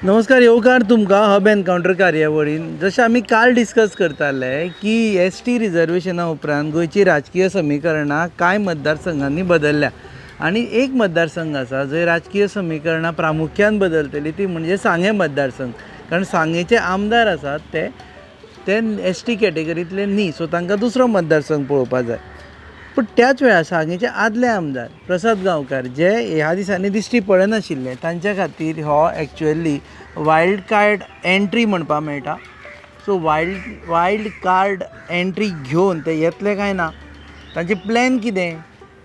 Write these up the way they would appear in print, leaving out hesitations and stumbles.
नमस्कार, येवकार तुमकां हब एनकावंटर कार्यावळीन. जशें आमी काल डिस्कस करताले की एस.टी. रिजर्वेशना उपरांत गोंयची राजकीय समीकरणां कांय मतदारसंघांनी बदलल्या आनी एक मतदारसंघ आसा जंय राजकीय समीकरणां प्रामुख्यान बदलतली, ती म्हणजे सांगे मतदारसंघ. कारण सांगेचे आमदार आसात ते एस.टी. कॅटेगरींतले न्ही, सो तांकां दुसरो मतदारसंघ पळोवपाक जाय. पूण त्याच वेळार सांगेचे आदले आमदार प्रसाद गांवकार जे ह्या दिसांनी दिश्टी पडनाशिल्ले, तांच्या खातीर हो एक्चुअली वायल्ड कार्ड एंट्री म्हणपाक मेळटा. सो वायल्ड कार्ड एंट्री घेवन ते येतले काय ना, तांचे प्लॅन कितें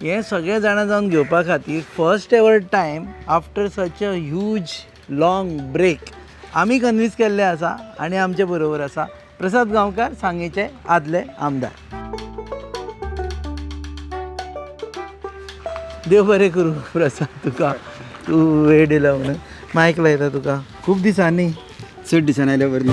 हें सगळें जाणा जावन घेवपा खातीर first ever time after such a huge long break आमी कन्वीन्स केल्ले आसा आनी आमचे बरोबर आसा प्रसाद गांवकार, सांगेचे आदले आमदार. देव बरें करूं प्रसाद, तुका तूं वेळ दिला म्हणून. मायक लायता तुका खूब दिसांनी. 6 दिसांनी आयल्या बरी.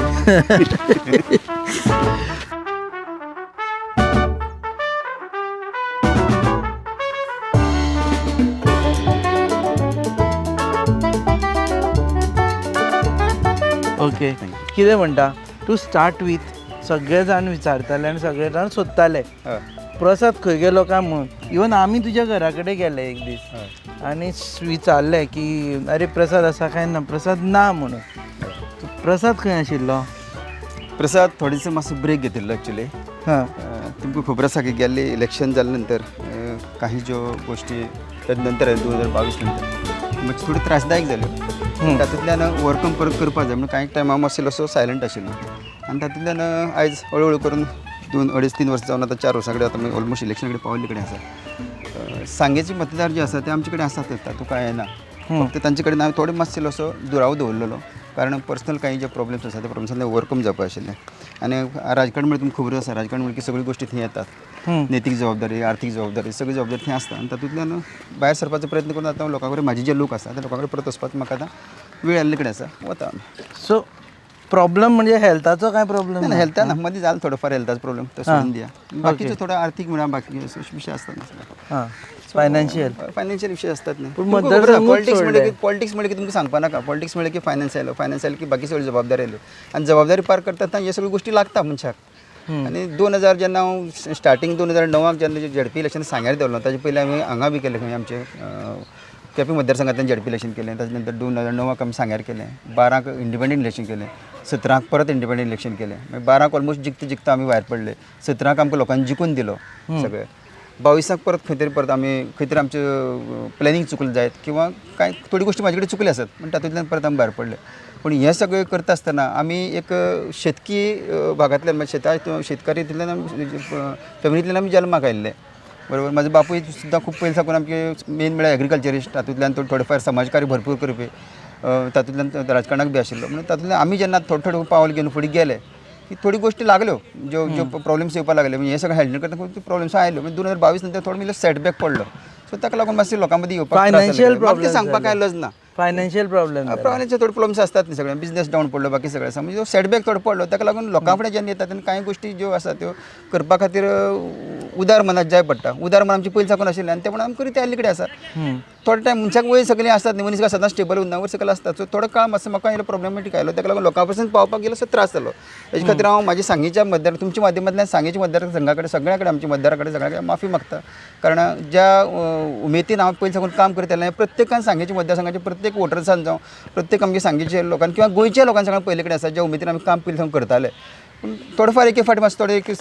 ओके, कितें म्हणटा टू स्टार्ट वीथ सगळे जाण विचारताले आनी सगळे जाण सोदताले प्रसाद खंय गेलो काय म्हणून. इवन आमी तुज्या घरा कडेन गेले एक दीस आनी विचारलें की अरे प्रसाद आसा काय ना, प्रसाद ना म्हणून. प्रसाद खंय आशिल्लो? प्रसाद थोडीसं मातसो ब्रेक घेतिल्लो एक्चुअली. हां, तुमकां खबर आसा की गेल्ली इलेक्शन जाल्या नंतर काही ज्यो गोष्टी नंतर 2022 नंतर मातशे थोडी त्रासदायक जाल्यो. तातूंतल्यान ओवरकम परत करपा जाय म्हणून कांय टायमा मातसो असो सायलंट आशिल्लो आनी तातूंतल्यान आयज हळू करून 2-2.5-3 वर्सां जावन आतां 4 वर्सां कडेन आतां ऑलमोस्ट इलेक्शना कडेन पावल्ले कडेन आसा. सांगेचे मतदार जे आसा ते आमचे कडेन आसात, तातूंत येना. फक्त तांचे कडेन हांवें थोडे मातशें असो दुरावो दवरलेलो, कारण पर्सनल काही जे प्रॉब्लेम्स आसा ते प्रॉब्लेम्सांतले ओवरकम जावपा आशिल्ले. आनी राजकारण म्हणजे तुमकां खबर आसा, राजकारण म्हणजे सगळ्यो गोश्टी थंय येतात. नैतीक जबाबदारी, आर्थीक जबाबदारी, सगळी जबाबदारी थंय आसता आनी तातूंतल्यान भायर सरपाचो प्रयत्न करून आतां लोकां कडेन म्हाजे जे लोक आसा त्या लोकां कडेन परत वचपाक म्हाका आतां वेळ आयल्ले कडेन आसा, वता. सो प्रॉब्लम म्हणजे हेल्थाचो काय प्रॉब्लेम? ना हेल्था ना, मदीं जालो थोडोफार हेल्थाचो प्रॉब्लेम, तो सोडून दिया. बाकीचो थोडो आर्थीक म्हणा बाकी विशय आसतात. हां, फायनान्शियल विशय असतात न्ही. पूण मतदारसंघूच पॉलिटिक्स सोडले. म्हणजे पॉलिटिक्स म्हणजे तुमकां सांगपा नाका. पॉलिटिक्स म्हणजे की फायनान्स आयलो की बाकी सगळी जबाबदारी आयल्यो आनी जबाबदारी पार करता हे सगळ्यो गोश्टी लागता मनशाक. आनी 2000 जेन्ना हांव स्टार्टींग 2009 जेन्ना झेडपी इलेक्शन सांग्यार देवलो, ताजे पयलीं आमी हांगा बी केलें खंय आमचे केपें मतदारसंघांतल्यान झेडपी इलेक्शन केलें. ताजे नंतर 2009 आमी सांग्यार केलें, 12 इंडिपेंडंट इलेक्शन केलें, 17 परत इंडिपेंडंट इलेक्शन केलें, मागीर 12 ऑलमोस्ट जिखता आमी भायर पडले, 17 आमकां लोकांनी जिखून दिलो सगळें, 22 परत खंय तरी आमी खंय तरी आमचें प्लॅनिंग चुकलें जायत किंवा कांय थोडी गोश्टी म्हाजे कडेन चुकल्यो आसात पूण तातूंतल्यान परत आमी भायर पडले. पूण हें सगळें करता आसतना आमी एक शेतकी भागांतल्यान म्हणजे शेतकारी हितूंतल्यान आमी फॅमिलींतल्यान आमी जल्माक आयिल्ले. बरोबर, म्हाजो बापूय सुद्दां खूब पयलीं साकून आमचे मेन म्हळ्यार एग्रीकल्चरिस्ट, तातूंतल्यान तो थोडेफार समाजकार्य भरपूर करपी, तातूंतल्यान राजकारणाक बी आशिल्लो. म्हणून तातूंतल्यान आमी जेन्ना थोडे पावल घेवन फुडें गेले की थोडी गोश्टी लागल्यो ज्यो प्रॉब्लेम्स येवपाक लागले. म्हणजे हे सगळें हँडल करता खूब प्रॉब्लेम्स आयल्यो. म्हणजे 2022 नंतर थोडो मिलो सेटबॅक पडलो. सो ताका लागून मातशें लोकां मदीं येवपाक फायनान्शियल प्रॉब्लेम सांगपाक आयलोच ना. फायनान्शियल प्रॉब्लेम थोडे प्रॉब्लेम्स आसतात न्ही सगळ्या, बिझनेस डावन पडलो, बाकी सगळें आसा. म्हणजे सेटबॅक थोडो पडलो. ताका लागून लोकां फुडें जेन्ना येतात तेन्ना कांय गोश्टी ज्यो आसा त्यो करपा खातीर उदार मनात जाय पडटा. उदार मन आमची पयलीं साकून आशिल्लें आनी ते म्हणून आमी करीत आयिल्ले कडेन आसा. थोडे टायम मनशाक वय सगळीं आसतात न्ही, मनीस सदांच स्टेबल उरना, वयर सकयल आसतात. सो थोडो काळ मातसो म्हाका आयलो प्रॉब्लेमॅटीक आयलो. ताका लागून लोकां पर्यंत पावपाक गेलो त्रास जालो. हेजे खातीर हांव म्हाज्या सांगेच्या मतदार तुमच्या माध्यमांतल्यान सांगेच्या मतदारसंघा कडेन सगळ्या कडेन आमच्या मतदारा कडेन सगळ्या कडेन माफी मागता. कारण ज्या उमेदीन हांव पयलीं साकून काम करत आयलें, प्रत्येकान सांगेच्या मतदारसंघाचे प्रत्येक वोटर्सान जावं प्रत्येक आमच्या सांगेच्या लोकांनी किंवा गोंयच्या लोकांनी सगळ्यां पयले कडेन आसा ज्या उमेदीन आमी काम पयलीं साकून करताले. पूण थोडोफार एक फावटी मातसो थोडे एक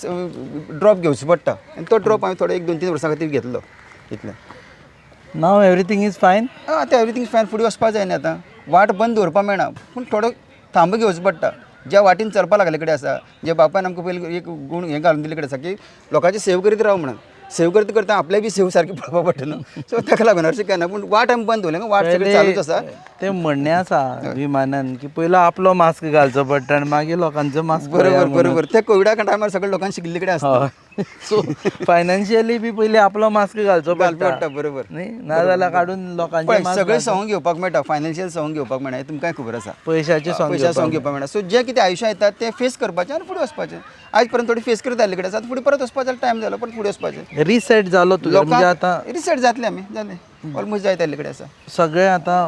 ड्रॉप घेवचो पडटा आनी तो ड्रॉप हांवें थोडे 1-2-3 वर्सां खातीर घेतलो. इतलें. नाव एवरीथींग इज फायन. आतां एवरीथींग फायन. फुडें वचपा जाय न्ही आतां. वाट बंद दवरपा मेळना पूण थोडो थांब घेवचो पडटा. ज्या वाटेन चलपा लागले कडेन आसा, जे बापायन आमकां पयलीं एक गूण हें घालून दिले कडेन आसा की लोकांची सेव करीत राव म्हणून. सेव करता आपल्याक बी सेव सारकी पळोवपा पडटा न्हू. सो ताका लागून अशें केन्ना पूण वाट आमी बंद दवरलें, वाट सगळें चालूच आसा. ते म्हणणें आसा विमानान की पयलो आपलो मास्क घालचो पडटा आनी मागीर लोकांचो मास्क. बरोबर. ते कोविडा टायमार सगळे लोकांनी शिकिल्ले कडेन आसता. सो फायनान्शियली बी पयलीं आपलो मास्क घालचो पडटा पडटा बरोबर न्ही नाजाल्यार काडून लोकांचे पळय मास्क सगळें सवंग घेवपाक मेळटा फायनान्शियल सवंग घेवपाक मेळना हें तुमकां खबर आसा पयशाचे पयशा सवंग घेवपाक मेळना सो जें कितें आयुश्यात येता तें फेस करपाचें आनी फुडें वचपाचें आयज पर्यंत थोडी फेस करता कडेन आसा फुडें परत वचपाचो टायम जालो परत फुडें वचपाचें रिसेट जालो तुगे म्हणजे आतां रिसेट जातले आमी जालें ऑलमोस्ट जायत कडेन आसा सगळें आतां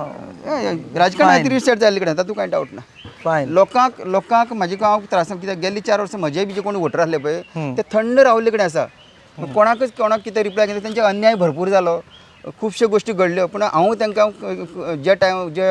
राजकारणात रिसेट जाल्ले कडेन तातूंत कांय डावट ना फायन लोकांक म्हाजे हांव त्रास कित्याक गेल्ली 4 वर्सां म्हजे बी जे कोण वोटर आसले पळय ते थंड रावल्ले कडेन आसा कोणाक कितें रिप्लाय केलें तेंचे अन्याय भरपूर जालो खुबश्यो गोश्टी घडल्यो पूण हांव तांकां जे टायम जे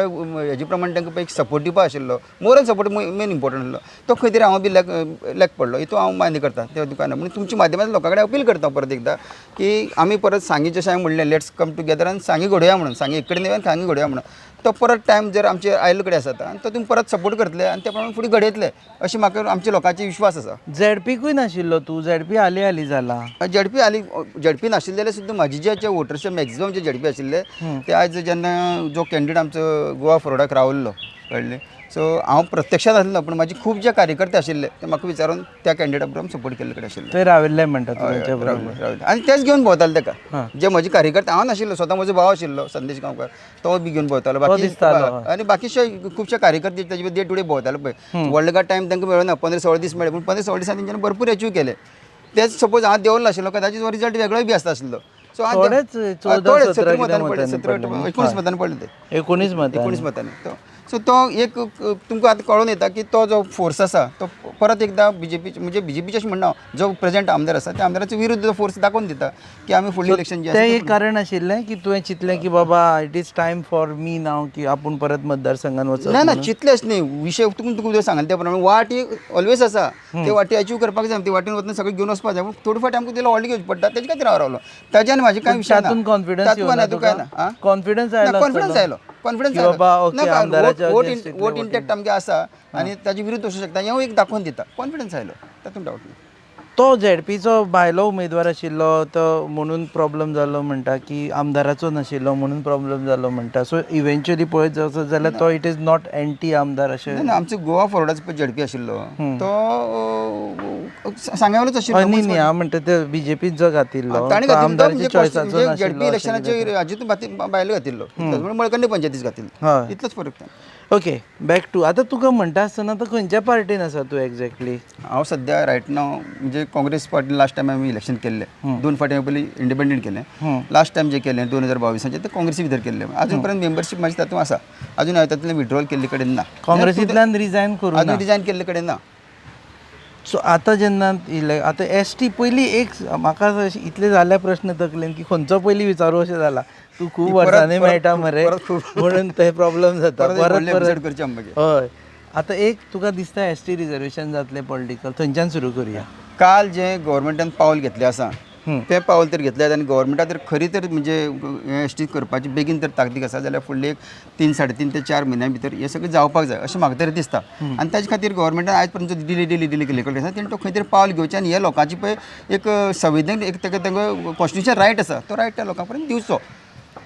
हेजे प्रमाणे तांकां पळय सपोर्ट दिवपा आशिल्लो मोरल सपोर्ट मेन इम्पॉर्टंट आसलो तो खंय तरी हांव बी लॅक पडलो हितून हांव मान्य करता त्या दुकाना म्हणून तुमच्या माध्यमांतल्यान लोकां कडेन अपील करता परत एकदां की आमी परत सांगी जशें हांवें म्हणलें लेट्स कम टुगेदर आनी सांगी घडोवया म्हणून सांगी एक कडेन येवया सांगी घडोवया म्हणून तो परत टायम जर आमचे आयल्लो कडेन आसा आनी तातूंत परत सपोर्ट करतले आनी त्या प्रमाणे फुडें घडयतले अशें म्हाका आमच्या लोकांचे विश्वास आसा झेडपीकूय नाशिल्लो तूं झेडपी हाली जाला झडपी नाशिल्ले जाल्यार सुद्दां म्हाजे जे वोटर्स मॅक्झिमम जे झडपी आशिल्ले ते आयज जेन्ना जो कॅन्डिडेट आमचो गोवा फॉरवर्डाक रावल्लो कळ्ळें सो हांव प्रत्यक्षांत आसलो पूण म्हाजे खूब जे कार्यकर्ते आशिल्ले ते म्हाका विचारून त्या कॅन्डिडेटा बरोबर सपोर्ट केल्ले कडेन आशिल्ले थंय राविल्ले म्हणटा तूं तेंच्या बरोबर रावले आनी तेच घेवन भोंवताले ताका जे म्हजे कार्यकर्ते हांव नाशिल्लो स्वता म्हजो भाव आशिल्लो संदेश गांवकार तो बी घेवन भोंवतालो बाकी आनी बाकीचे खुबशे कार्यकर्ते ताजे डे टू डे भोंवताले पळय व्हडले काय टायम तांकां मेळना 15-16 दीस मेळ्ळे पूण 15-16 दिसांनी तेंच्यानी भरपूर अचीव केले तेच सपोज हांव देंवलो नाशिल्लो कदाचित हो रिजल्ट वेगळोय बी आसता आशिल्लो सो थोडेच 14-17 मतांनी पडले 19 मतांनी पडले ते 19 मतांनी सो तो एक तुमकां आतां कळून येता की तो जो फोर्स आसा तो परत एकदां बीजेपी म्हणजे बीजेपीचे अशें म्हणना जो प्रेझेंट आमदार आसा त्या आमदाराच्या विरुद्ध जो फोर्स दाखोवन दिता की आमी फुडलें इलेक्शन जे तें एक कारण आशिल्लें की तुवें चिंतलें की बाबा it is time for me now की आपूण परत मतदारसंघान वचप ना चितलेंच न्ही विशय तुमकां सांगले त्या प्रमाणे वाट ही ऑलवेज आसा ते वाटी अचीव करपाक जाय ती वाटेन वतना सगळें घेवन वचपाक जाय पूण थोडी फाटी आमकां तिला ऑलरेडी घेवची पडटा तेजे खातीर हांव रावलो ताज्यान म्हाजे कांय विशय ना कॉन्फिडन्स कॉन्फिडन्स वोट इंटॅक्ट आमगे आसा आनी ताजे विरुद्ध वचूं शकता हें एक दाखोवन दिता कॉन्फिडन्स आयलो तातूंत डावट ना तो झेडपीचो भायलो उमेदवार आशिल्लो तो म्हणून प्रॉब्लेम जालो म्हणटा की आमदाराचो नाशिल्लो म्हणून प्रॉब्लेम जालो म्हणटा सो इव्हेंच्युअली पळयत वचत जाल्यार तो इट इज नॉट एंटी आमदार अशें ना आमचो गोवा फॉरवर्डाचो पळय झडपी आशिल्लो तो सांग्यावलोच आशिल्लो न्ही हांव म्हणटा ते बीजेपीन जो घातिल्लो ताणें आमदाराच्या चॉयसाचो झडपी इलेक्शनाचे हातूंत भायलो घातिल्लो म्हणून मळकंडे पंचायतीच घातिल्लो इतलोच फरक ओके बॅक टू आतां तुका म्हणटा आसतना तो खंयच्या पार्टीन आसा तूं एक्झॅक्टली हांव सद्या रायट नाव म्हणजे काँग्रेस पार्टी लास्ट टायम आमी इलेक्शन केल्लें 2 फावटी पयलीं इंडिपेंडंट केलें लास्ट टायम जे केलें 2022 ते काँग्रेसी भितर केल्लें अजून पर्यंत मेंबरशीप म्हाजी तातूंत आसा अजून हांवें तातूंतल्यान विड्रॉल केल्ले कडेन ना काँग्रेसींतल्यान रिजायन करून अजून रिजायन केल्ले कडेन ना सो आतां जेन्ना आतां एसटी पयलीं एक म्हाका इतले जाल्ल्या प्रश्न तकलेन की खंयचो पयलीं विचारू अशें जाला तूं खूब वर्सांनी मेळटा मरे म्हणून ते प्रॉब्लेम जाता परत करचें हय आतां एक तुका दिसता एसटी रिजर्वेशन जातलें पॉलिटिकल थंयच्यान सुरू करुया काल जे गव्हर्मेंटान पावल घेतलें आसा तें पावल तर घेतलें आनी गव्हर्मेंटा तर खरी तर म्हणजे एसटी करपाची बेगीन तर ताकतीक आसा जाल्यार फुडले 3-3.5 ते 4 म्हयन्या भितर हें सगळें जावपाक जाय अशें म्हाका तरी दिसता आनी ताजे खातीर गव्हर्मेंटान आयज पर्यंत डिले केले आसा तेणें तो खंय तरी पावल घेवचें आनी हे लोकांची पळय एक संविधानीक एक तांकां कॉन्स्टिट्युशन रायट आसा तो रायट त्या लोकां पर्यंत दिवचो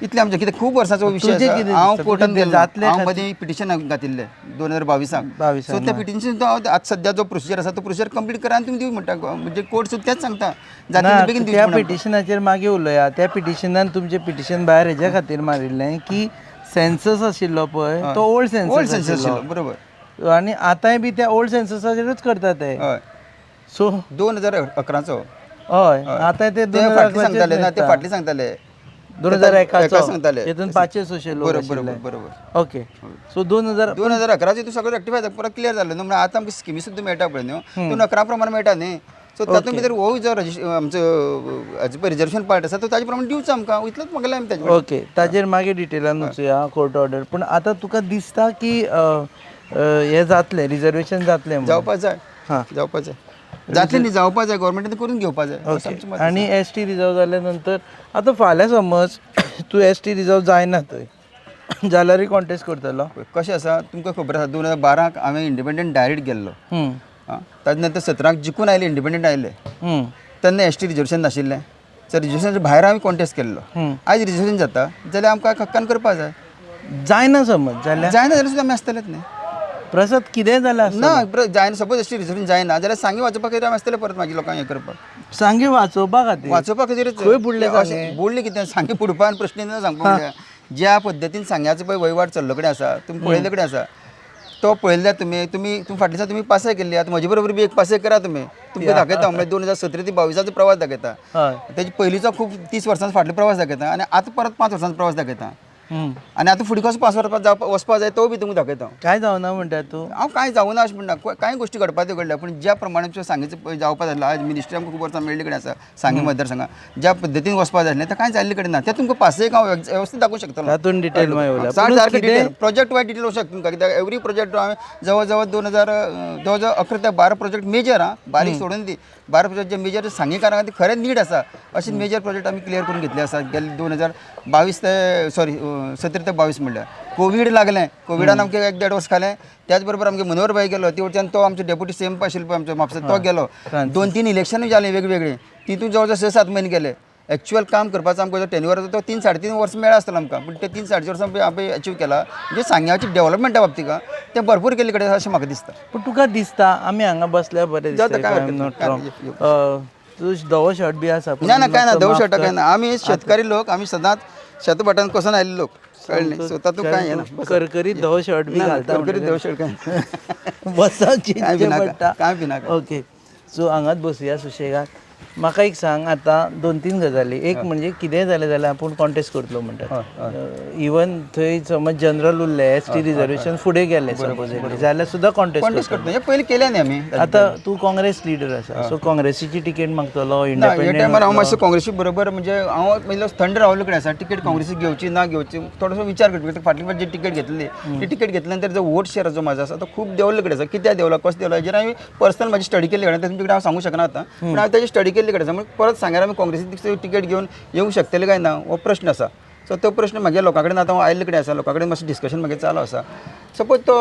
इतलें आमचें कितें खूब वर्सांचो विशय आसा हांव कोर्टान गेल्लो हांव मदीं पिटिशन घातिल्लें 2022 सो त्या पिटिशन तो आतां सद्या जो प्रोसिजर आसा तो प्रोसिजर कंप्लीट करा आनी तुमी दिवं म्हणटा म्हणजे कोर्ट सुद्दां तेच सांगता जाता बेगीन त्या पिटिशनाचेर मागीर उलया त्या पिटिशनान तुमचें पिटिशन भायर हेज्या खातीर मारिल्लें की सेन्सस आशिल्लो पळय तो ओल्ड सेन्सस आशिल्लो बरोबर आनी आतांय बी त्या ओल्ड सेन्ससाचेरूच करता ते हय सो 2011चो हय आतां ते फाटली सांगताले ना ते फाटली सांगताले 2001 सांगताले हितून 500 अशे लोक बरोबर बरोबर ओके सो 2011 तूं सगळें रेक्टिफाय परत क्लियर जालें न्हू म्हणून आतां आमकां स्किमी सुद्दां मेळटा पळय न्हू तूं 11 प्रमाणे मेळटा न्ही सो तातूंत भितर हो जो आमचो हाजे पळय रिजर्वेशन पार्ट आसा तो ताजे प्रमाणे दिवचो आमकां इतलोच म्हाका आमी ताजे ओके ताजेर मागीर डिटेलान वचुया कोर्ट ऑर्डर पूण आतां तुका दिसता की हें जातलें रिजर्वेशन जातलें जावपाक जाय जावपाक जाय जातलें न्ही जावपाक जाय गव्हर्मेंटान करून घेवपाक जाय आनी एसटी रिजर्व जाल्या नंतर आतां फाल्यां समज तूं एसटी रिजर्व जायना थंय जाल्यारूय कॉन्टेस्ट करतलो कशें आसा तुमकां खबर आसा 2012 हांवें इंडिपेंडंट डायरेक्ट गेल्लो ताजे नंतर 17 जिखून आयले इंडिपेंडंट आयले तेन्ना एसटी रिजर्वेशन नाशिल्लें तर रिजर्वेशनाच्या भायर हांवें कॉन्टेस्ट केल्लो आयज रिजर्वेशन जाता जाल्यार आमकां हक्कान करपाक जाय जायना समज जाल्यार जायना जाल्यार सुद्दां आमी आसतलेच न्ही प्रसाद कितें जालें आसता ना जायना सपोज एसटी रिजर्वेशन जायना जाल्यार सांगी वाचोवपाक येता आसतलें परत मागीर लोकांक हें करपाक सांगे वाचोवपा खातीर वाचोवपा खातीर खंय बुडले सांगे? बुडले कितें सांगे बुडपान प्रश्न ना सांगपाक म्हणल्यार ज्या पद्दतीन सांग्याचो पळय वयवाट चल्लो कडेन आसा तुमी पळयल्ले कडेन आसा तो पळयल्यार तुमी फाटल्या दिसा तुमी पासय केल्ली आतां म्हजे बरोबर बी एक पासय करा तुमी तुमकां दाखयता म्हणजे 2017 ते 22 प्रवास दाखयता हय तेजे पयलींचो खूब 30 वर्सांचो फाटलो प्रवास दाखयता आनी आतां परत 5 वर्सांचो प्रवास दाखयता आनी आतां फुडें कसो पास वचपाक जाय तो बी तुमकां दाखयता काय जावना म्हणटा तूं हांव कांय जावना अशें म्हणना कांय गोश्टी घडपाक त्यो घडल्या पूण ज्या प्रमाणे सांगेचो जावपाक जाय आज मिनिस्ट्री आमकां खूब वर्सां मेळ्ळी कडेन आसा सांगे मतदारसंघात ज्या पद्दतीन वचपाक जाय तें कांय जाल्ले कडेन ना तें तुमकां पासयेक हांव वेवस्थीत दाखोवंक शकतलो तातूंत डिटेल मागीर उलया सारकें डिटेल प्रोजेक्ट वायज डिटेल वचूं शकता तुमकां कित्याक एवरी प्रोजेक्ट हांवें जवळ जवळ 2011 ते 12 प्रोजेक्ट मेजर बारीक सोडून दी 12 प्रोजेक्ट जे मेजर सांगेकारां खातीर खरेंच नीड आसा अशें मेजर प्रोजेक्ट आमी क्लियर करून घेतले आसा गेले 2022 ते 17 ते 22 म्हणल्यार कोवीड लागलें कोविडान आमकां 1-1.5 वर्स खालें त्याच बरोबर आमगे मनोहर भाई गेलो ती वटेच्यान तो आमचो डेप्युटी सीएम आशिल्लो पळय आमचो म्हापसा तो गेलो 2-3 इलेक्शनूय जालें वेगवेगळी तितून जवळ जवळ 6-7 म्हयने गेले एक्चुअल काम करपाचो आमकां जो टेन्युअर तो 3-3.5 वर्स मेळ्ळा आसतलो आमकां पूण ते 3-3.5 वर्सां आमी अचीव केला म्हणजे सांग्याची डेव्हलपमेंटा बाबतींत तें भरपूर केल्ले कडेन अशें म्हाका दिसता पूण तुका दिसता आमी हांगा बसल्यार बरें दिसता तूं धवो शर्ट बी आसा ना ना काय ना धवो शर्ट काय ना आमी शेतकारी लोक आमी सदांच शेतभाटान कोसून आयिल्ले लोक कळ्ळें सो तातूंत काय हें ना करकरीत धवो शर्ट बी घालता करकरीत धवो शर्ट काय बसावची पडटा काय बी नाका ओके सो हांगाच बसुया सुशेगाद म्हाका एक सांग आतां 2-3 गजाली एक म्हणजे कितेंय जालें जाल्यार आपूण कॉन्टेस्ट करतलो म्हणटा इवन थंय समज जनरल उरले एसटी रिजर्वेशन फुडें गेले सपोजिटली जाल्यार सुद्दां कॉन्टेस्ट करता हें पयलीं केलें न्ही आमी आतां तूं काँग्रेस लिडर आसा सो काँग्रेसीची तिकेट मागतलो ह्या इंडिपेंडंट टायमार हांव मातसो काँग्रेसी बरोबर म्हणजे हांव म्हणजे थंड रावलो कडेन आसा तिकेट काँग्रेसीक घेवची ना घेवची थोडोसो विचार करता फाटली फावट जी तिकेट घेतली ती तिकेट घेतल्या नंतर जो वोट शेअर जो म्हाजो आसा तो खूब देंवल्लो कडेन आसा कित्याक देंवला कसो देंवला हेजेर हांवें पर्सनल म्हाजी स्टडी केल्ली कडेन तुमचे कडेन हांव सांगूं शकना आतां पूण हांवें ताजी स्टडी केल्ली कडेन आसा म्हणजे परत सांग्यार आमी काँग्रेसीची तिकेट घेवन येवंक शकतले काय ना हो प्रश्न आसा सो तो प्रश्न म्हागे लोकां कडेन आतां हांव आयिल्ले कडेन आसा लोकां कडेन मातशें डिस्कशन म्हागे चालू आसा सपोज तो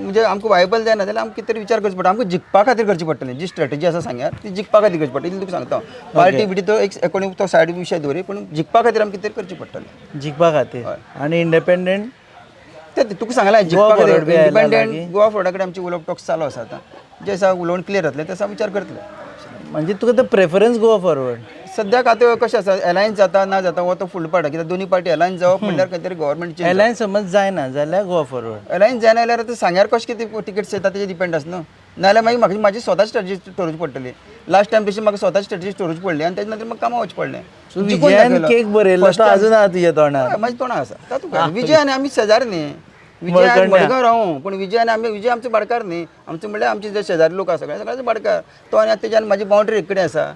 म्हणजे आमकां वायबल जायना जाल्यार आमकां कितें तरी विचार करचो पडटा आमकां जिखपा खातीर करची पडटलें जी स्ट्रॅटेजी आसा सांग्यार ती जिखपा खातीर करची पडटली तुका सांगता पार्टी बिटी तो एक एकोणीस तो सायड विशय दवरी पूण जिखपा खातीर आमकां कितें करची पडटलें जिखपा खातीर आनी इंडिपेंडंट तें तुका सांगलां जिखपा खातीर इंडिपेंडंट गोवा फॉर्डा कडेन आमची उलोवप टॉक्स चालू आसा आतां जे आसा उलोवन क्लियर जातलें तें विचार करतले म्हणजे तुका तो प्रेफरन्स गोवा फॉरवर्ड सद्याक आतां कशें आसा अलायन्स जाता ना जाता हो तो फुडलो पडटा कित्याक दोनी पार्टी अलायन्स जावप म्हणल्यार खंय तरी गव्हर्मेंट चेंज एलायन्स समज जायना जाल्यार गोवा फॉरवर्ड अलायन्स जायना जाल्यार आतां सांग्यार कशें कितें टिकेट्स येता तेजेर डिपेंड आसा न्हू नाल्यार मागीर म्हाका म्हाजी स्वता स्ट्रॅटेजी स्टोरेज पडटली लास्ट टायम तशी म्हाका स्वता स्ट्रॅटेजी स्टोरेज पडली आनी तेजे नंतर म्हाका कामां वचचें पडलें विजयान केक बरयलो तो अजून आहा तुज्या तोंडार म्हाज्या तोंडार आसा तातूंत काय विजय आनी आमी शेजारी न्ही विजय आनी मडगांव रावूं पूण विजय आनी आमी विजय आमचो भाडकार न्ही आमचे म्हणल्यार आमचे जे शेजारी लोक आसा सगळ्यांचो भाडकार तो आनी तेजे आनी म्हाजी बाउंड्री एक कडेन आसा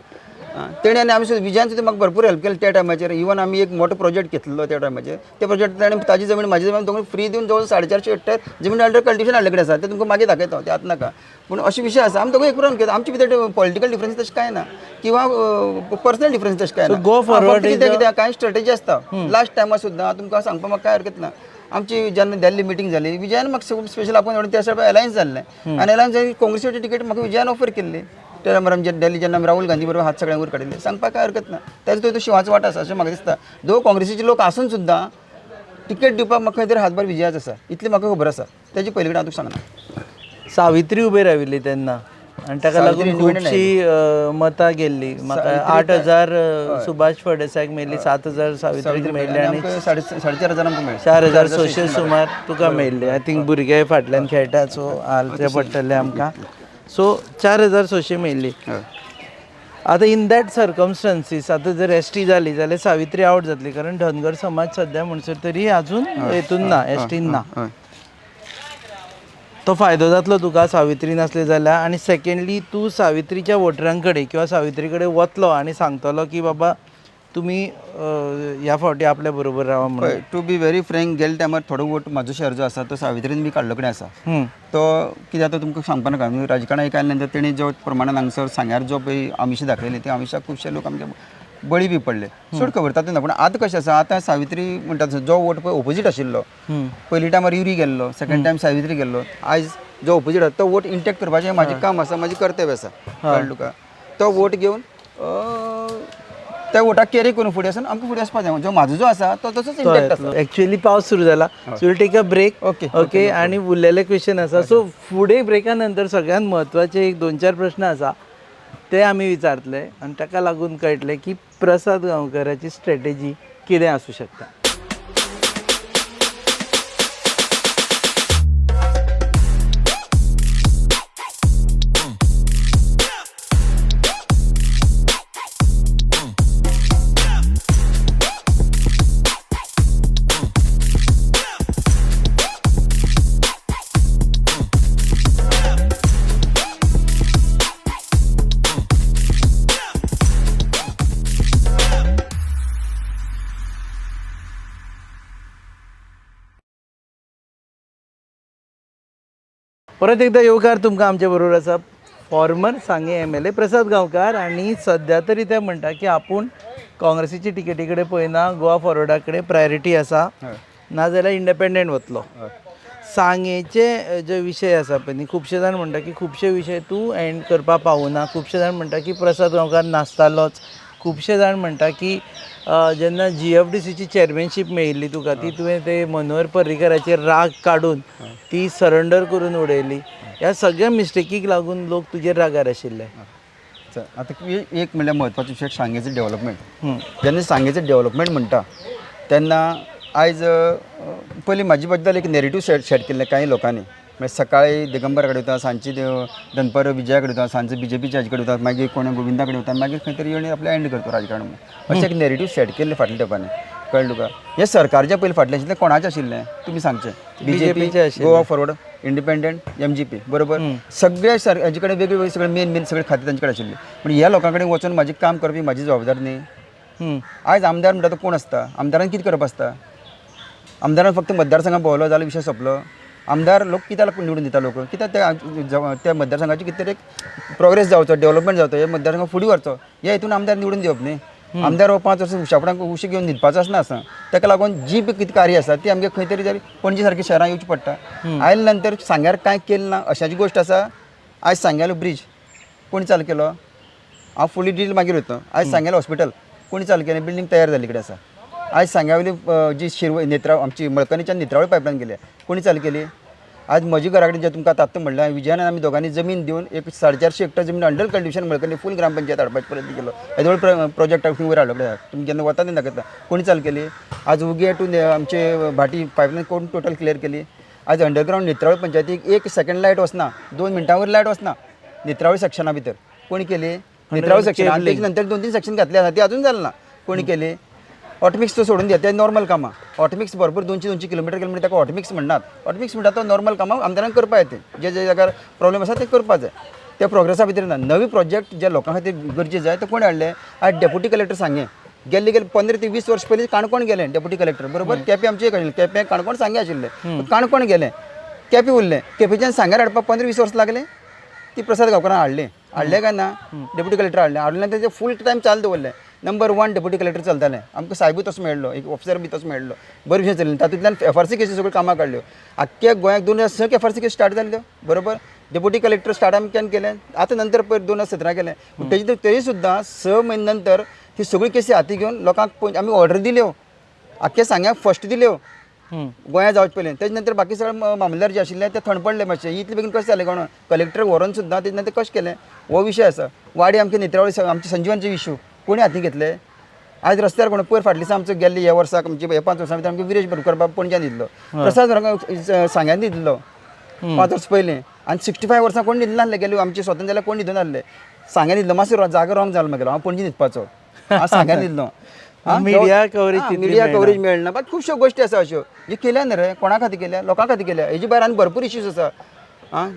तेणे आनी आमी विजयान सुद्दां म्हाका भरपूर हेल्प केली त्या टायमाचेर इवन आमी एक मोठो प्रोजेक्ट घेतलो त्या टायमाचेर ते प्रोजेक्ट ताणें ताजी जमीन म्हाजी जमीन दोन फ्री दिवन जवळ 450 हेक्टर जमीन अंडर कल्टिवेशन हाडले कडेन आसा ते तुमकां मागीर दाखयता ते आतां नाका पूण अशे विशय आसा आमी दोगूय एक करून घेता आमचे भितर पॉलिटिकल डिफरन्स तशें कांय ना किंवा पर्सनल डिफरन्स तशें कांय ना गो फॉरवर्ड कित्याक कांय स्ट्रॅटेजी आसता लास्ट टायमार सुद्दां तुमकां सांगपाक म्हाका कांय हरकत ना आमची जेन्ना दिल्ली मिटींग जाली विजयान म्हाका स्पेशल आपण त्या सायड अलायन्स जाल्लें आनी अलायन्स काँग्रेसीची टिकेट म्हाका विजयान ऑफर केल्ली त्या टायमार आमचे दिल्ली जेन्ना आमी राहुल गांधी बरोबर हात सगळ्यांक वयर काडिल्ले सांगपाक काय हरकत ना त्याचो तो शिवाचो वाटो आसा अशें म्हाका दिसता दो काँग्रेसीचे लोक आसून सुद्दां टिकेट दिवपाक म्हाका खंय तरी हातभार विजयाच आसा इतली म्हाका खबर आसा तेजे पयलीं कडेन हांव तुका सांगना सावित्री उबे राविल्ली तेन्ना आनी ताका लागून खुबशीं मतां गेल्ली म्हाका 8,000 सुभाष फळदेसायक मेळ्ळी 7,000 सावित्रीक मेळ्ळी आनी 4,500 आमकां मेळ्ळी 4,000 सोशल सुमार तुका मेळ्ळी आय थिंक भुरगे फाटल्यान खेळटा सो हालचें पडटलें आमकां सो 4,000 सोशे मेळ्ळी आतां इन दॅट सर्कमस्टन्सीस आतां जर एसटी जाली जाल्यार सावित्री आवट जातली कारण धनगर समाज सद्या म्हणसर तरी आजून हेतून ना एसटीन ना तो फायदो जातलो तुका सावित्री नासली जाल्यार आनी सेकेंडली तूं सावित्रीच्या वोटरां कडेन किंवा सावित्री कडेन वतलो आनी सांगतलो की बाबा तुमी ह्या फावटी आपल्या बरोबर रावा म्हणून टू बी व्हेरी फ्रँक गेल्या टायमार थोडो वोट म्हाजो शेअर जो आसा तो सावित्रीन बी काडलो कडेन आसा तो कित्याक तो तुमकां सांगपा नाका राजकारणाक आयल्या नंतर तेणी जो प्रमाणान हांगसर सांग्यार जो पळय आमिशी दाखयली ते आमिशाक खुबशे लोक आमचे बळी बी पडले चड खबर तातूंत ना पूण आतां कशें आसा आतां सावित्री म्हणटा जो वोट पळय ओपोजीट आशिल्लो पयलीं टायमार युरी गेल्लो सेकंड टायम सावित्री गेल्लो आयज जो ओपोजीट आसा तो वोट इंटॅक्ट करपाचें म्हाजें काम आसा म्हाजें कर्तव्य आसा कळ्ळें तुका तो वोट घेवन त्या वोटाक कॅरी करून फुडें वचून आमकां फुडें वचपाक जाय जो म्हाजो जो आसा तो तसोच इंटॅक्ट आसा ॲक्च्युअली पावस सुरू जाला so will take a break okay okay आणि उरलेले क्वेश्चन आसा सो फुडें ब्रेका नंतर सगळ्यात म्हत्वाचे एक 2-4 प्रश्न आसा ते आमी विचारतले आनी ताका लागून कळटलें की प्रसाद गांवकराची स्ट्रॅटेजी कितें आसूं शकता. परत एकदा येवकार तुमकां आमचे बरोबर आसा फॉर्मर सांगे MLA प्रसाद गांवकार आणि सध्या तरी ते म्हणटा की आपूण काँग्रेसीची टिकेटी कडेन पळयना गोवा फॉरवर्डा कडेन प्रायोरिटी आसा नाजाल्यार इंडिपेंडंट वतलो. सांगेचे जे विशय आसा पळय न्ही खुबशे जाण म्हणटा की खुबशे विशय तूं एंड करपाक पावना. खुबशे जाण म्हणटा की प्रसाद गांवकार नासतालोच. खुबशे जाण म्हणटा की जेन्ना GFDCची चॅरमॅनशीप मेळिल्ली तुका ती तुवें ते मनोहर पर्रीकराचेर राग काडून ती सरेंडर करून उडयली. ह्या सगळ्या मिस्टेकीक लागून लोक तुजेर रागार आशिल्ले. आतां एक म्हणल्यार म्हत्वाचो विशय सांगेचें डेव्हलपमेंट. जेन्ना सांगेचें डेव्हलपमेंट म्हणटा तेन्ना आयज पयलीं म्हाजे बद्दल एक नॅरेटिव्ह सेट केल्लें कांय लोकांनी म्हणजे सकाळी दिगंबर कडेन वता सांजची दनपार विजया कडेन वता सांजचो BJPच्या हाजे कडेन वता मागीर कोणा गोविंदा कडेन वता मागीर खंय तरी येवन आपलें एंड करता राजकारण म्हणून अशें एक नॅरेटिव्ह सेट केल्लें फाटल्या तेंपानी कळ्ळें तुका. हें सरकारचें पयलीं फाटलें आशिल्लें कोणाचें आशिल्लें तुमी सांगचें BJP Goa forward independent MGP बरोबर सगळे हाजे कडेन वेगवेगळे सगळे मेन सगळे खाते तांचे कडेन आशिल्ले पूण ह्या लोकां कडेन वचून म्हाजें काम करपी म्हाजी जबाबदारी न्ही. आयज आमदार म्हणटा तो कोण आसता आमदारान कितें करप आसता आमदारान फक्त मतदारसंघात भोंवलो जाल्यार विशय सोंपलो. आमदार लोक कित्याक निवडून दिता लोक कित्याक त्या मतदारसंघाची कितें तरी एक प्रोग्रेस जावचो डेव्हलपमेंट जावचो हे मतदारसंघाक फुडें व्हरचो ह्या हितून आमदार निवडून दिवप न्ही. आमदार हो 5 वर्सां उशापणाक उशे घेवन न्हिदपाचो आसना आसा ताका लागून जी कितें कार्य आसा ती आमगे खंय तरी पणजी सारकी शहरां येवची पडटा. आयले नंतर सांग्यार कांय केलें ना अशाची गोश्ट आसा. आयज सांग्यालो ब्रिज कोणी चालू केलो हांव फुली डिटेल मागीर वयता. आयज सांग्यालो हॉस्पिटल कोणी चालू केलें बिल्डींग तयार जाल्ली कडेन आसा. आयज सांग्यावयली जी नेत्रावळ आमची मळकणीच्यान नेत्रावळी पायपलायन केली कोणी चालू केली. आज म्हज्या घरा कडेन जें तुमकां आतां म्हणलें विजयान आमी दोगांनी जमीन दिवन एक 450 हेक्टर जमीन अंडर कल्टिवेशन मळकणी फूल ग्रामपंचायत हाडपाचो प्रयत्न केलो. येदो व्हड प्रोजेक्ट हांव वयर हाडलो कडेन तुमी जेन्ना वता तेन्ना दाखयता कोणी चालू केली. आज उगे टू आमचे भाटी पायपलायन कोण टोटल क्लियर केली. आज अंडरग्रावंड नेत्रावळी पंचायतीक 1 सेकंड लायट वचना 2 मिनटां वयर लायट वचना नेत्रावळी सेक्शना भितर कोणी केली. नेत्रावळी सेक्शन आनी तेजे नंतर 2-3 सेक्शन घातले आसा ती अजून जालें ना कोणी केली. ऑटोमिक्स तो सोडून दिया ते नॉर्मल कामां ऑटोमिक्स भरपूर 200 किलोमिटर केले म्हणटा ताका ऑटोमिक्स म्हणनात. ऑटोमिक्स म्हणटा तो नॉर्मल कामां आमदारान करपा येते जे जाग्यार प्रॉब्लेम आसा ते करपा जाय त्या प्रोग्रेसा भितर ना. नवी प्रोजेक्ट जे लोकां खातीर गरजे जाय ते कोणी हाडले. आज डेप्युटी कलेक्टर सांगे गेल्ले 15 ते 20 वर्स पयलीं काणकोण गेले डेप्युटी कलेक्टर बरोबर केपें आमचे एक आशिल्लें केपें काणकोण सांगे आशिल्लें काणकोण गेलें केपें उरलें केपेंच्यान सांग्यार हाडपाक 15-20 वर्स लागले. ती प्रसाद गांवकारान हाडले काय ना डेप्युटी कलेक्टर हाडले नंतर ते फूल टायम चालू दवरलें. नंबर 1 डेप्युटी कलेक्टर चलतालें आमकां साहेबूय तसो मेळ्ळो एक ऑफिसर बी तसो मेळ्ळो बरें विशय चल्ले. तातूंतल्यान FRC केसी सगळ्यो कामां काडल्यो. आख्ख्या गोंयाक 2006 FRC केस स्टार्ट जाल्ल्यो बरोबर. डेप्युटी कलेक्टर स्टार्ट आमी केन्ना केलें आतां नंतर पयर 2017 केलें पूण तरी सुद्दां 6 म्हयने नंतर ही सगळी केसी हाती घेवन लोकांक आमी ऑर्डर दिल्यो आख्ख्या सांग्याक फर्स्ट दिल्यो गोंया जावचे पयलीं. तेजे नंतर बाकी सगळे मामलेदार जे आशिल्ले ते थंड पडले मातशें इतले बेगीन कशें जालें कोण कलेक्टर व्हरून सुद्दां तेजे नंतर कशें केलें हो विशय आसा. वाडी आमच्या नेत्रावळी आमचे संजीवांचे इश्यू कोणी हाती घेतले. आज रस्त्यार कोण पयर फाटलीं आमचो गेल्ली ह्या वर्साक म्हणजे हे 5 वर्सां भितर आमकां विरेश भरकर बाब पणज्यान दिल्लो प्रसाद सांग्यान दिल्लो 5 वर्सां पयलीं आनी 65 वर्सां कोण न्हिदले नासले गेले आमचे स्वतंत्र जाल्यार कोण न्हिदून नासले. सांग्यान न्हिदलो मातसो जागो रॉंग जालो म्हागेलो हांव पणजी न्हिदपाचो हांव सांग्यान न्हिदलो. मिडिया कवरेज मेळना बट खुबश्यो गोश्टी आसा अश्यो जे केल्या न्ही रे कोणा खातीर केल्या लोकां खातीर केल्या हेजे भायर आनी भरपूर इश्यूज आसा.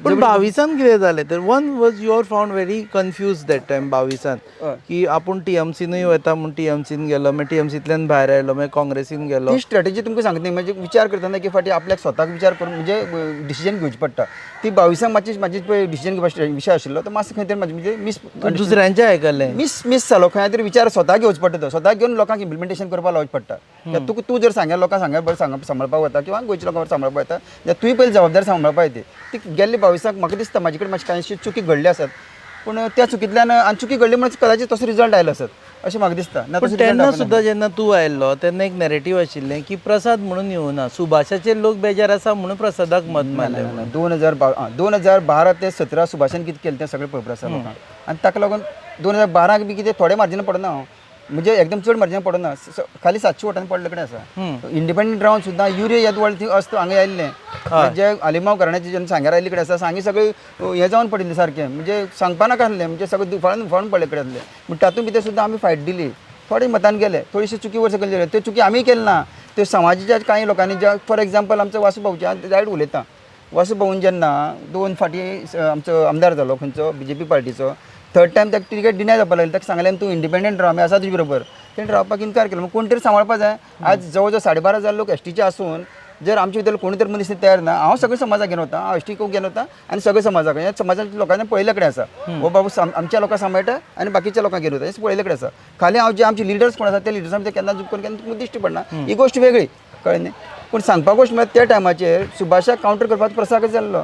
पण 22 कितें जालें तर one was your found very confuse that time 22 की आपूण TMCनूय वता म्हूण TMCन गेलो मागीर TMCंतल्यान भायर आयलो मागीर काँग्रेसीन गेलो. ती स्ट्रॅटेजी तुमकां सांगता म्हणजे विचार करतना की फाटी आपल्याक स्वताक विचार करून म्हणजे डिसिजन घेवची पडटा. ती 22 म्हाजी डिसिजन घेवपाचो विशय आशिल्लो तो मातसो खंय तरी म्हणजे मिस दुसऱ्यांचें आयकल्लें मिस जालो खंय तरी विचार स्वता घेवचो पडटा तो स्वता घेवन लोकांक इम्प्लिमेंटेशन करपाक लावचें पडटा. तूं जर सांग्या लोकांक सांग्या बरें सांबाळपाक वता किंवा गोंयच्या लोकांक सांबाळपाक वता जाल्यार तुवें पयलीं जबाबदारी सांबाळपाक येते. ती गेल्ली 22 म्हाका दिसता म्हाजे कडेन मातशें कांय चुकी घडल्यो आसात पूण त्या चुकींतल्यान आनी चुकी घडली म्हणून कदाचित तसो रिजल्ट आयलो आसत अशें म्हाका दिसता ना पण तसो तेन्ना result सुद्दां जेन्ना तूं आयल्लो तेन्ना एक नॅरेटिव्ह आशिल्लें की प्रसाद म्हणून येवना, सुभाषाचेर लोक बेजार आसा म्हणून प्रसादाक मत मारलें. 2012 ते 17 सुभाषान कितें केलें तें सगळें पळोवप आसा लोकांक आनी ताका लागून 2012 बी कितें थोडे मार्जिनान पडना हांव म्हणजे एकदम चड मार्जिनान पडना खाली 700 वोटांनी पडले कडेन आसा. इंडिपेंडंट रावन सुद्दां युरिया येदवळ थंय असतो हांगा आयिल्लें जे अलिमाव घराण्याचे जेन्ना सांग्यार आयिल्ले कडेन आसा सांगी सगळें हें जावन पडिल्लें सारकें म्हणजे सांगपा नाका आसलें म्हणजे सगळें दुफाळून पडले कडेन आसलें पूण तातूंत भितर सुद्दां आमी फायट दिली थोडे मतान गेले थोडीशी चुकी वर सकयल गेले त्यो चुकी आमी केली ना त्यो समाजाच्या कांय लोकांनी ज्या फॉर एक्झाम्पल आमचो वासू भाऊच्या डायरेक्ट उलयता वासू भाऊन जेन्ना 2 फावटी आमचो आमदार जालो खंयचो BJP पार्टीचो थर्ड टायम ताका टिकेट डिनाय जावपा लागली ताका सांगलें तूं इंडिपेंडंट राव आमी आसा तुजे बरोबर तेणें रावपाक इन्कार केलो कोण तरी सांबाळपा जाय आज जवळ जवळ 12,500 लोक एसटीचे आसून जर आमचे भितर कोणी तरी मनीस तयार ना हांव सगळ्या समाजाक घेवन वता हांव एसटी घेवन वता आनी सगळ्या समाजाक ह्या समाजाच्या लोकांनी पळयले कडेन आसा हो बाबू आमच्या लोकांक सांबाळटा आनी बाकीच्या लोकांक घेवन वता हें पळयले कडेन आसा खाली हांव जे आमचे लिडर्स कोण आसा त्या लिडर्सां भितर केन्ना चूक केन्ना तुमकां दिश्टी पडना ही गोश्ट वेगळी कळ्ळें न्ही पूण सांगपा गोश्ट म्हळ्यार त्या टायमाचेर सुभाषाक कावंटर करपाचो प्रसाकच जाल्लो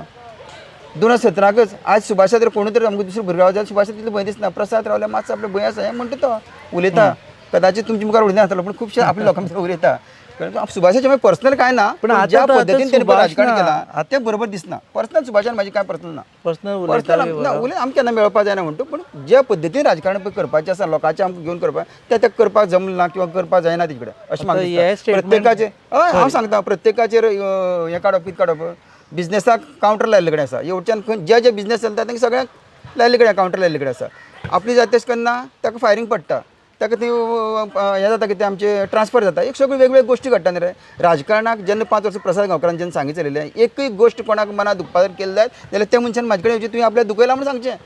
2017 आज सुभाषा जर कोणी तरी आमकां दुसरो भुरगो जाल्यार सुभाषा तितलो भंय दिसना प्रसाद रावल्यार मातसो आपलो भंय आसा हें म्हणटा तो उलयता कदाचित तुमच्या मुखार उलयना आसतलो पूण खुबशे आपल्या लोकां भितर उलयता कारण सुभाषाचें पर्सनल कांय ना पूण ज्या पद्दतीन तेणें राजकारण केलां तें बरोबर दिसना पर्सनल सुभाषान म्हाजें कांय पर्सनल ना पर्सनल उलय आमकां केन्ना मेळपा जायना म्हणटा पूण ज्या पद्दतीन राजकारण पळय करपाचें आसा लोकांचें आमकां घेवन करपाक तें ताका करपाक जमलें ना किंवा करपाक जायना तिकडे अशें म्हाका दिसता प्रत्येकाचेर हय हांव सांगता प्रत्येकाचेर हें काडप कितें काडप बिजनेसाक कावंटर लायल्ले कडेन आसा एवढच्यान जे बिजनेस चलता तांकां सगळ्यांक लायल्ले कडेन कावंटर लायल्ले कडेन आसा आपली जाता तशें करना ताका फायरींग पडटा ताका ती हें जाता कितें आमचें ट्रान्सफर जाता एक सगळ्यो वेगवेगळ्यो गोश्टी घडटा न्ही रे राजकारणाक जेन्ना 5 वर्सां प्रसाद गांवकारान जेन्ना सांगितलेलें एकूय गोश्ट कोणाक मनाक दुखपाक केली जायत जाल्यार त्या मनशान म्हाजे कडेन येवचें तुवें आपल्याक दुखयलां म्हणून सांगचें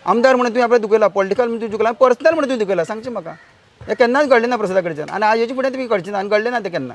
आमदार म्हणून तुवें आपल्याक दुखयलां पॉलिटिकल म्हणून तुवें दुखयलां पर्सनल म्हणून तुवें दुखयलां सांगचें म्हाका हें केन्नाच घडलें ना प्रसादा कडच्यान आनी आज हेचे फुडें तुमी घडचें ना आनी घडलें ना तें केन्ना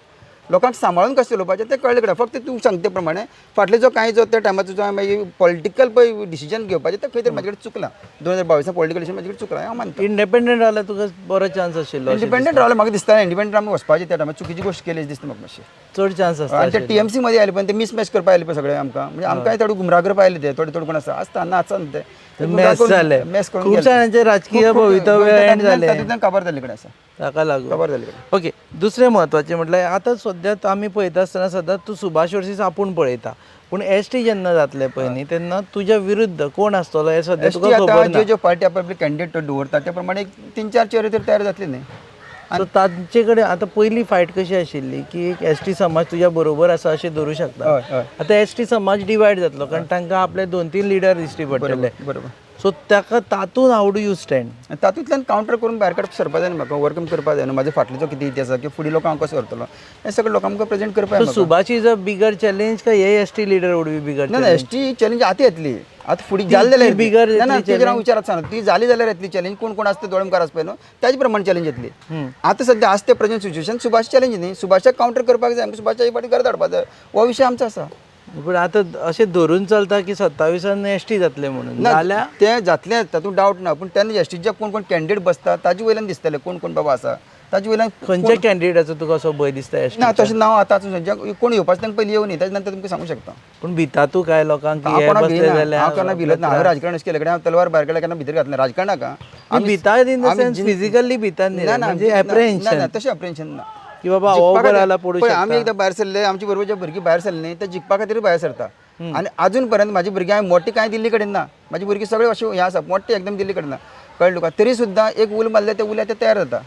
लोकांक सांबाळून कशें उलोवपाचें तें कळ्ळें कडेन फक्त तूं सांगते प्रमाणे फाटले जो कांय जो त्या टायमाचो जो मागीर पॉलिटिकल पळय डिसिजन घेवपाचें तें खंय तरी म्हाजे कडेन चुकलां 2022 पॉलिटिकल डिसिजन म्हाजे कडेन चुकलां हांव मानता इंडिपेंडंट रावल्यार तुका बरो चान्स आशिल्लो इंडिपेंडंट रावल्यार म्हाका दिसता इंडिपेंडंट आमी वचपाचें त्या टायमार चुकीची गोश्ट केली दिसता म्हाका मातशें चड चान्स आसता आनी ते TMC मध्ये आयले पण ते मिसमॅच करपा आयले पळय सगळे आमकां म्हणजे आमकांय थोडे गुमराह करपा आयले ते थोडे कोण आसा आसता ना आसा न्ही ते मॅच जाले मॅच करून खूब जाणांचे राजकीय भवितव्य एंड जाले तातूंतल्यान खबर जाल्ले कडेन आसा ताका लागून खबर जाल्ले कडेन ओके दुसरें म्हत्वाचें म्हटल्यार आतां सद्याक आमी पळयता आसतना सद्दां तूं सुभाष वर्सीस आपूण पळयता पूण ST जेन्ना जातलें पळय न्ही तेन्ना तुज्या विरुद्ध कोण आसतलो हे सद्या तुका खबर ना ज्यो पार्टी आपले कॅन्डिडेट दवरता त्या प्रमाणे 3-4 चेहरे तरी तयार जातले न्ही सो तांचे कडेन आतां पयली फायट कशी आशिल्ली की एक ST समाज तुज्या बरोबर आसा अशें धरूं शकता आतां ST समाज डिवायड जातलो कारण तांकां आपले 2-3 लिडर दिश्टी पडटले बरोबर सो ताका तातूंत हाव डू यू स्टँड तातूंतल्यान कावंटर करून भायर काडप सरपा जाय म्हाका ओवरकम करपा जाय म्हाजे फाटल्याचो कितें इतिहास आसा की फुडें लोकांक हांव कसो व्हरतलो हें सगळें लोकांक आमकां प्रेजेंट करपा so Subhash is a bigger challenge काय हे ST leader would be bigger ना ST चॅलेंज आतां येतली आतां फुडें जाली जाल्यार बिगर ना तेजेर हांव विचारत सांगता ती जाली जाल्यार येतली चॅलेंज कोण कोण आसता दोळेमकार आसपय न्हू त्याच प्रमाणे चॅलेंज येतली आतां सद्या आसता प्रेजेंट सिच्युएशन सुभाष चॅलेंज न्ही सुभाषाक कावंटर करपाक जाय आमकां सुभाषाच्या फाटी घरा धाडपा जाय हो विशय आमचो आसा पूण आतां अशें धरून चलता की 27 ST जातले म्हणून जाल्यार तें जातलें तातूंत डावट ना पूण तेन्ना एसटीचे कोण कोण कॅन्डिडेट बसता ताजे वयल्यान दिसतले कोण कोण बाबा आसा ताजे वयल्यान खंयच्या कॅन्डिडेटाचो तुका असो भंय दिसता ST ना तशें नांव आतां कोण येवपाचें तांकां पयलीं येवनी ताजे नंतर तुमकां सांगूं शकता पूण भिता तूं काय लोकांक की हे हांव बसले जाल्यार हांव केन्ना भिलत ना हांवें राजकारण अशें केलें कडेन हांव तलवार भायर काडल्या केन्ना भितर घातलें राजकारणाक आमी भिता इन द सेन्स फिजिकली भिता न्ही म्हणजे एप्रिहेन्शन तशें एप्रिहेन्शन ना की बाबा ओवर आला पडू शकता आमी एकदां भायर सरले आमची बरोबर जे भुरगीं भायर सरले न्ही ते जिखपा खातीर भायर सरता आनी अजून पर्यंत म्हाजी भुरगीं हांवें मोटी कांय दिल्ली कडेन ना म्हाजी भुरगीं सगळे अशें हें आसा मोटे एकदम दिल्ली कडेन ना कळ्ळें तुका तरी सुद्दां एक उल मारलें ते उल्या ते तयार जाता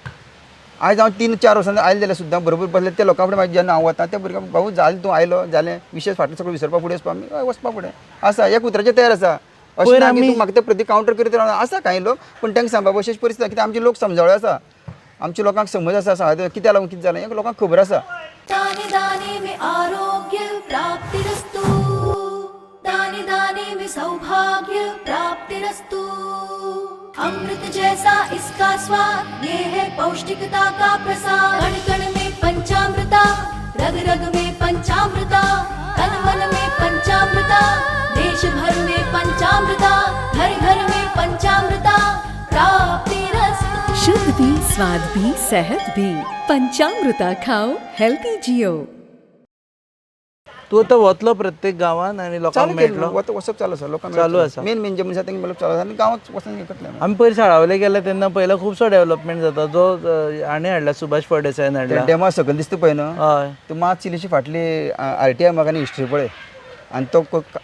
आयज हांव 3-4 वर्सां आयले जाल्यार सुद्दां बरोबर बसले त्या लोकां कडेन म्हाका जेन्ना हांव वता त्या भुरग्यांक भाऊ जालें तूं आयलो जालें विशेष फाटलें सगळें विसरपा फुडें वचपा आमी वचपा फुडें आसा एक उतराचेर तयार आसा अशें ना की तूं म्हाका ते प्रति कावंटर करीत रावना आसा कांय लोक पूण तांकां सांगपा विशेष परिस्थिती कित्याक आमचे लोक समजवळे आसा आमच्या लोकांक समज आसा कित्याक लागून कितें जालें हें लोकांक खबर आसा दाने दाने में आरोग्य प्राप्तिरस्तु दाने दाने में सौभाग्य प्राप्तिरस्तु अमृत जैसा इसका स्वाद ये है पौष्टिकता का प्रसाद कण कण में पंचामृता रग रग में पंचामृता तन मन में पंचामृता देश भर में पंचामृता घर घर में पंचामृता प्राप्तिरस्तु शुद्ध भी स्वाद भी सेहत भी पंचामृता खाओ हेल्थी जियो तू आता वतलो प्रत्येक गावान आणि लोकांक चालू मेळटलो केलं वत वचप चालू आसा लोकांक चालू आसा. मेन म्हणजे म्हणजे तेंगे मतलब चालू आसा आनी गांवांत वचून हे करतले आमी पयर शाळावले गेले तेन्ना पयला खुबसो डेव्हलपमेंट जाता जो आनी हाडला सुभाष फळदेसायन हाडला डेमा सकयल दिसता पळय न्हू हय तूं मात चिलीची फाटली RTI म्हाका आनी हिस्ट्री पळय आनी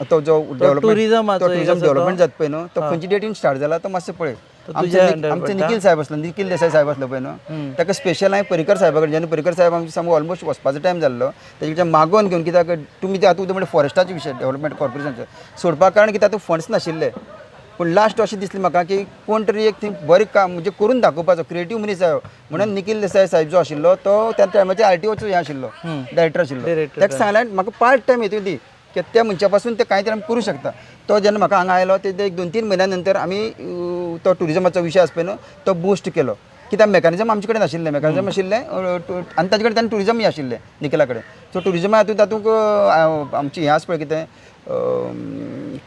तो जो टुरिझमाचो एक टुरिझम आसा तो. डेव्हलपमेंट जाता पळय न्हू तो खंयची डेटीन स्टार्ट जाला तो मातसो पळय तुज्या under आमचे पडटा? निखील साहेब आसलो निखील देसाय साहेब आसलो पळय न्हू ताका स्पेशल हांवें परिकर साहेबा कडेन जेन्ना परिकर साहेब आमचे सामको ऑलमोस्ट वचपाचो टायम जाल्लो तेच्या मागोवन घेवन कित्याक तुमी ते आतां म्हणजे फॉरेस्टाचे विशय डेव्हलपमेंट कॉर्पोरेशनचे सोडपा कारण की तातूंत फंड्स नाशिल्ले पूण लास्ट अशें दिसलें म्हाका की कोण तरी एक थंय बरें काम म्हणजे करून दाखोवपाचो क्रिएटीव मनीस जायो म्हणून निखील देसाय साहेब जो आशिल्लो तो त्या टायमाचेर RTOचो हे आशिल्लो डायरेक्टर आशिल्लो Director, ताका सांगलें म्हाका पार्ट टायम येतो दी की त्या मनशा पासून ते कांय तरी आमी करूं शकता तो जेन्ना म्हाका हांगा आयलो ते 2-3 म्हयन्या नंतर आमी तो टुरिझमाचो विशय आसा पळय न्हू तो बूस्ट केलो कित्याक मेकॅनिझम आमचे कडेन आशिल्लें मेकॅनिझम आशिल्लें आनी ताजे कडेन टुरिझमूय आशिल्लें निखिला कडेन सो टुरिझमा तातूंत आमची हें आसा पळय कितें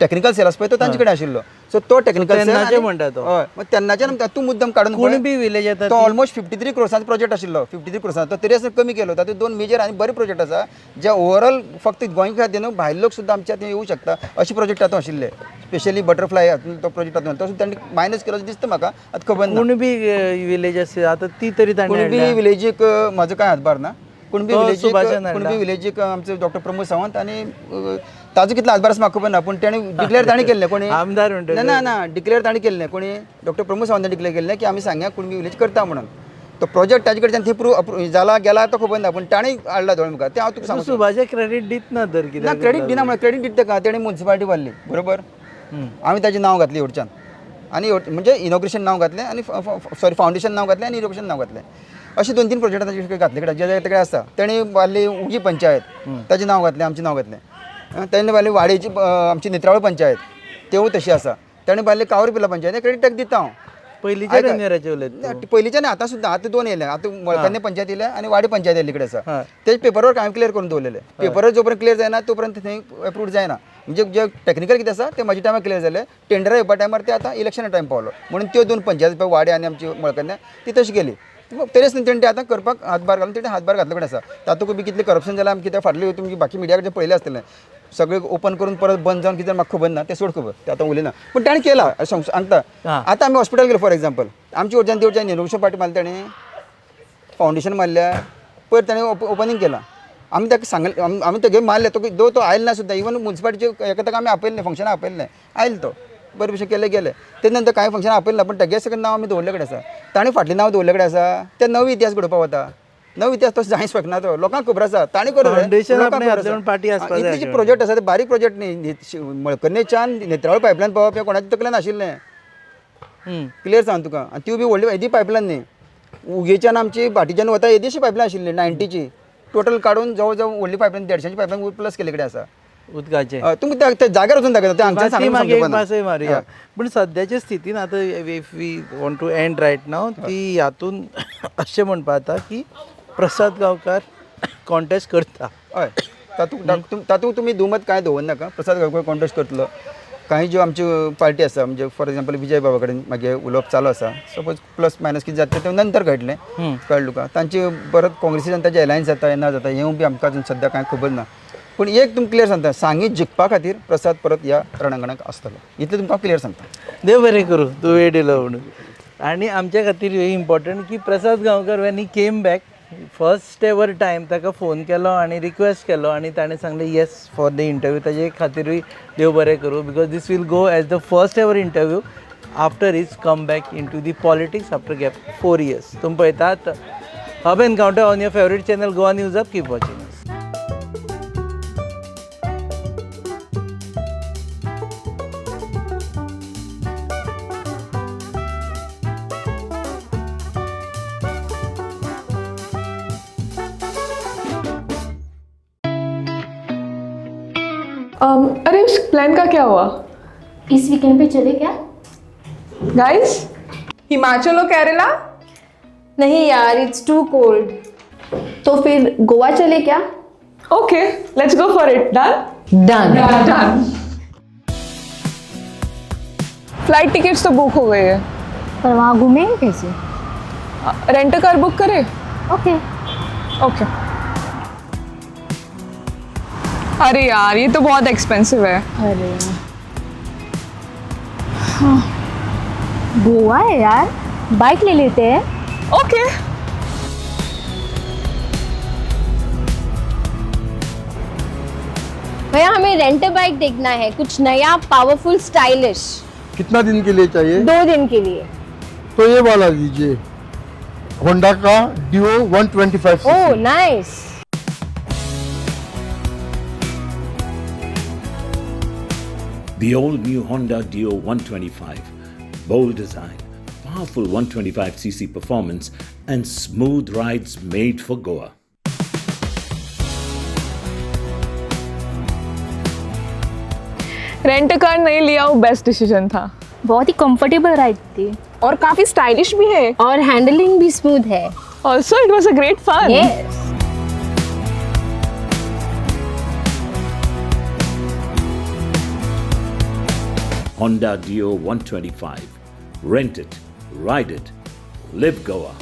टेक्निकल सेल आसा पळय तो तांचे कडेन आशिल्लो सो तो टेक्निकल तेन्नाचे म्हणटा तो. हय मग तेन्नाच्यान तूं मुद्दम काडून पळय. कुणबी विलेज येता तो ऑलमोस्ट 53 क्रोर्सांचो प्रोजेक्ट आशिल्लो 53 क्रोर्सांचो तो तरी आसा कमी केलो तातूंत 2 मेजर आनी बरे प्रोजेक्ट आसा जे ओवरऑल फक्त गोंय खातीर न्हू भायले लोक सुद्दां आमच्या थंय येवं शकता अशे प्रोजेक्ट तातूंत आशिल्ले स्पेशली बटरफ्लाय तो प्रोजेक्ट तातूंत तो सुद्दां तांणी मायनस केलो दिसता म्हाका आतां खबर ना कुणबी विलेज आसा आतां ती तरी ताणें कुणबी विलेजीक म्हजो कांय हातभार ना कुणबी तो विलेजीक सुभाषान हाडला. कुणबी विलेजीक आमचे डॉक्टर प्रमोद सावंत आनी ताजो कितलो हातभार आसा म्हाका खबर ना पूण ताणें डिक्लेअर ताणें केल्लें कोणी आमदार म्हणटा ना ना डिक्लेअर ताणें केल्लें कोणी डॉक्टर प्रमोद सावंतान डिक्लेअर केल्लें की आमी सांगया कुणबी विलेज करता म्हणून तो प्रोजेक्ट ताजे कडच्यान थंय प्रूव जाला गेला तो खबर ना पूण ताणें हाडला दोळ म्हाका तें हांव तुका सांगता सुभाषे क्रेडीट दित ना तर ना कित्याक क्रेडीट दिना म्हळ्यार क्रेडीट दिता का तेणें म्युन्सिपालिटी वाडली बरोबर हांवें ताजें नांव घातलें हेवटच्यान आनी म्हणजे इनॉग्रेशन नांव घातलें आनी सॉरी फावंडेशन नांव घातलें आनी इनॉग्रेशन नांव घातलें अशें 2-3 प्रोजेक्टां ताजे घातले कडेन जे तेकडे आसा तेणें वाडली उजी पंचायत ताजें नांव घातलें आमचें नांव घातलें तेणें वाडली वाडेची आमची नेत्रावळ पंचायत तेवूय तशी आसा तेणें बांदली कावरपिला पंचायत क्रेडीट ताका दिता हांव पयलींच्या टेन्युराचे उलयता पयलींच्यान आतां सुद्दां आतां 2 येयले आतां मळकन्ने पंचायत येयल्या आनी वाडी पंचायत येयल्ली कडेन आसा हय. तेज पेपरवर्क हांवें क्लियर करून दवरलेले पेपरवर्क जो पर्यंत क्लियर जायना तो पर्यंत थंय अप्रूव्ड जायना म्हणजे जे टेक्निकल कितें आसा ते म्हाज्या टायमार क्लियर जाले टेंडर येवपा टायमार ते आतां इलेक्शना टायम पावलो म्हणून त्यो 2 पंचायत पळय वाडे आनी आमची मळकन्ने ती तशी गेली तरीच तेणें आतां करपाक हातभार घालून तेणें हातभार घातलो कडेन आसा तातूंत बी कितलें करप्शन जालां आमी कित्याक फाटले तुमची बाकी मिडिया कडेन पळयलें आसतलें सगळें ओपन करून परत बंद जावन कितें म्हाका खबर ना तें सोड खबर तें आतां उलयना पूण ताणें केला सांगता आतां आमी हॉस्पिटल गेलो फॉर एग्जाम्पल आमची वटच्यान तेवटच्यान इनोग्रेशन पार्टी मारली ताणें फावंडेशन मारल्या पयर ताणें ओपनिंग केलां आमी ताका सांगले आमी तेगे मारले तो आयलो ना सुद्दां इवन म्युन्सिपालिटीचे एका ताका आमी आपयल्लें फंक्शनां आपयल्लें आयलो तो बरे भशेन केले गेले ते नंतर कांय फंक्शनां आपयलें ना पूण तेगे सगळें नांव आमी दवरले कडेन आसा ताणें फाटलें नांव दवरले कडेन आसा ते नवो इतिहास घडोवपाक वता नवो इतिहास तो जायच शकना तो लोकांक खबर आसा ताणें Foundation आपणे हातून पार्टी आसपाक जाय इतले प्रोजेक्ट आसा ते बारीक प्रोजेक्ट न्ही मळकन्नेच्यान नेत्रावळ पायपलायन पावप हें कोणाच्या तकलेन आशिल्लें क्लियर सांग तुका आनी ती बी व्हडली येदी पायपलायन न्ही उगेच्यान आमची भाटीच्यान वता येदीशी पायपलायन आशिल्ली 90ची टोटल काडून जवळ जवळ व्हडली पायपलायन 150ची पायपलायन प्लस केले कडेन आसा उदकाचे तुमकां त्या जाग्यार वचून दाखयता ते ती हांगच्यान मागे एक पासय मारया पूण सद्याच्या स्थितीन आतां if we want to end right now ती हातून अशें म्हणपा जाता की प्रसाद गांवकार कॉन्टेस्ट करता हय तातूंत तुमी दुमत कांय दवरनाका प्रसाद गांवकर कॉन्टेस्ट करतलो कांय ज्यो आमच्यो पार्टी आसा म्हणजे फॉर एग्जाम्पल विजय बाबा कडेन मागे उलोवप चालू आसा सपोज प्लस मायनस कितें जाता तें नंतर घडलें कळ्ळें तुका तांची परत काँग्रेसीच्यान ताचें एलायन्स जाता ना जाता हें बी आमकां अजून सद्या कांय खबर ना पूण एक तुमकां क्लियर सांगता सांगी जिखपा खातीर प्रसाद परत ह्या रणांगणाक आसतलो इतलें तुमकां क्लियर सांगता देव बरें करूं तूं वेळ दिलो म्हणून आनी आमच्या खातीर हे इम्पॉर्टंट की Prasad Gaonkar when he came back first ever time ताका फोन केलो आनी रिक्वेस्ट केलो आनी ताणें सांगलें येस फॉर द इंटरव्यू ताजे खातीरूय देव बरें करूं because this will go as the first ever interview after is come back in to the politics after gap 4 years तुमी पळयतात हब encounter on your favourite channel Goa news up keep watching अरे उस प्लान का क्या हुआ इस वीकेंड पे चले क्या? गाइस? हिमाचल और केरला? नहीं यार, इट्स टू कोल्ड। तो फिर गोवा चले क्या? Okay, let's go for it. Done? Done. Flight tickets तो बुक हो गए हैं। पर वहाँ घूमेंगे कैसे? रेंट कार बुक करें? ओके। ओके। अरे यार ये तो बहुत एक्सपेंसिव है. अरे हाँ, गोवा है यार, बाइक ले लेते हैं. ओके. भैया हमें रेंट बाइक देखना है, कुछ नया पावरफुल स्टाइलिश. कितना दिन के लिए चाहिए? 2 दिन के लिए. तो ये वाला लीजिए, होंडा का Dio 125 oh CC. Nice. The all-new Honda Dio 125. Bold design, powerful 125cc performance, and smooth rides made for Goa. Rent car नहीं लिया वो बेस्ट डिसीजन था. बहुत ही कंफर्टेबल राइड थी और काफी स्टाइलिश भी है. और हैंडलिंग भी स्मूथ है. Also it was a great fun. Yes. Honda Dio 125. Rent it, ride it, live Goa.